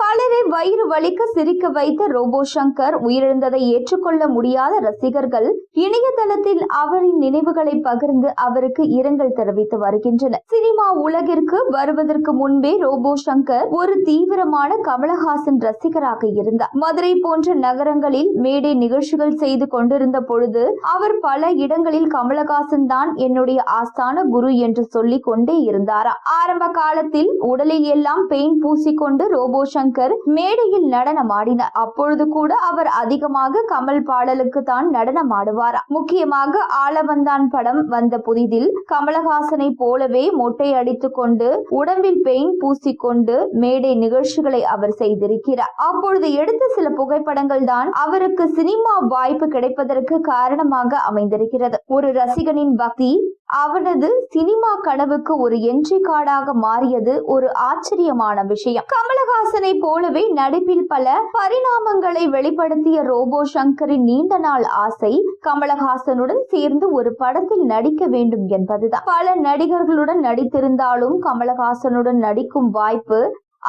பலரை வயிறு வலிக்க சிரிக்க வைத்த ரோபோ சங்கர் உயிரிழந்ததை ஏற்றுக்கொள்ள முடியாத ரசிகர்கள் இணையதளத்தில் அவரின் நினைவுகளை பகிர்ந்து அவருக்கு இரங்கல் தெரிவித்து வருகின்றனர். சினிமா உலகிற்கு வருவதற்கு முன்பே ரோபோ சங்கர் ஒரு தீவிரமான கமலஹாசன் ரசிகராக இருந்தார். மதுரை போன்ற நகரங்களில் மேடை நிகழ்ச்சிகள் செய்து கொண்டிருந்த பொழுது அவர் பல இடங்களில் கமலஹாசன் தான் என்னுடைய ஆஸ்தான குரு என்று சொல்லிக் கொண்டே இருந்தாரா. ஆரம்ப காலத்தில் உடலில் எல்லாம் பெயிண்ட் பூசிக்கொண்டு ரோபோ சங்கர் மேடையில் நடனம் ஆடினார். அப்பொழுது கூட அவர் அதிகமாக கமல் பாடலுக்கு தான் நடனம் ஆடுவாரா. முக்கியமாக ஆளவந்தான் படம் வந்த புதிதில் கமலஹாசனை போலவே மொட்டை அடித்துக் கொண்டு உடம்பில் பெயிண்ட் பூசிக்கொண்டு மேடை நிகழ்ச்சிகளை அவர் செய்திருக்கிறார். அப்பொழுது எடுத்த சில புகைப்படங்கள் தான் அவருக்கு சினிமா வாய்ப்பு கிடைப்பதற்கு காரணமாக அமைந்திருக்கிறது. ஒரு ரசிகனின் பக்தி அவனது சினிமா கனவுக்கு ஒரு என்ட்ரி கார்டாக மாறியது ஒரு ஆச்சரியமான விஷயம். கமலஹாசனை போலவே நடிப்பில் பல பரிணாமங்களை வெளிப்படுத்திய ரோபோ சங்கரின் நீண்ட நாள் ஆசை கமலஹாசனுடன் சேர்ந்து ஒரு படத்தில் நடிக்க வேண்டும் என்பதுதான். பல நடிகர்களுடன் நடித்திருந்தாலும் கமலஹாசனுடன் நடிக்கும் வாய்ப்பு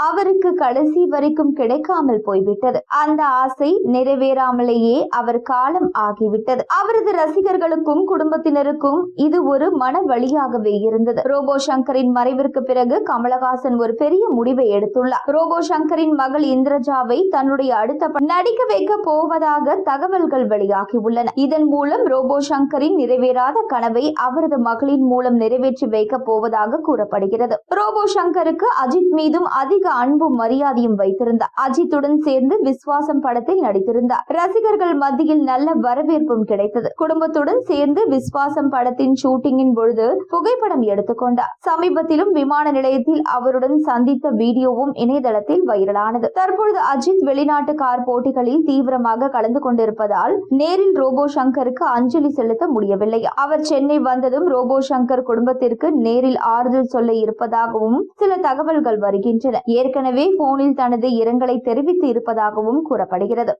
அவருக்கு கடைசி வரைக்கும் கிடைக்காமல் போய்விட்டது. அந்த ஆசை நிறைவேறாமலேயே அவர் காலம் ஆகிவிட்டது. அவரது ரசிகர்களுக்கும் குடும்பத்தினருக்கும் இது ஒரு மன வழியாகவே இருந்தது. ரோபோ சங்கரின் மறைவிற்கு பிறகு கமலஹாசன் ஒரு பெரிய முடிவை எடுத்துள்ளார். ரோபோ சங்கரின் மகள் இந்திரஜாவை தன்னுடைய அடுத்த நடிக்க வைக்க போவதாக தகவல்கள் வெளியாகி உள்ளன. இதன் மூலம் ரோபோ சங்கரின் நிறைவேறாத கனவை அவரது மகளின் மூலம் நிறைவேற்றி வைக்க போவதாக கூறப்படுகிறது. ரோபோ சங்கருக்கு அஜித் மீதும் அதிக அன்பும் மரியாதையும் வைத்திருந்தார். அஜித்துடன் சேர்ந்து விஸ்வாசம் படத்தில் நடித்திருந்தார். ரசிகர்கள் மத்தியில் நல்ல வரவேற்பும் கிடைத்தது. குடும்பத்துடன் சேர்ந்து விஸ்வாசம் படத்தின் ஷூட்டிங்கின் பொழுது புகைப்படம் எடுத்துக்கொண்டார். சமீபத்திலும் விமான நிலையத்தில் அவருடன் சந்தித்த வீடியோவும் இணையதளத்தில் வைரலானது. தற்பொழுது அஜித் வெளிநாட்டு கார் போட்டிகளில் தீவிரமாக கலந்து கொண்டிருப்பதால் நேரில் ரோபோ சங்கருக்கு அஞ்சலி செலுத்த முடியவில்லை. அவர் சென்னை வந்ததும் ரோபோ சங்கர் குடும்பத்திற்கு நேரில் ஆறுதல் சொல்ல இருப்பதாகவும் சில தகவல்கள் வருகின்றன. ஏற்கனவே போனில் தனது இரங்கலை தெரிவித்து இருப்பதாகவும் கூறப்படுகிறது.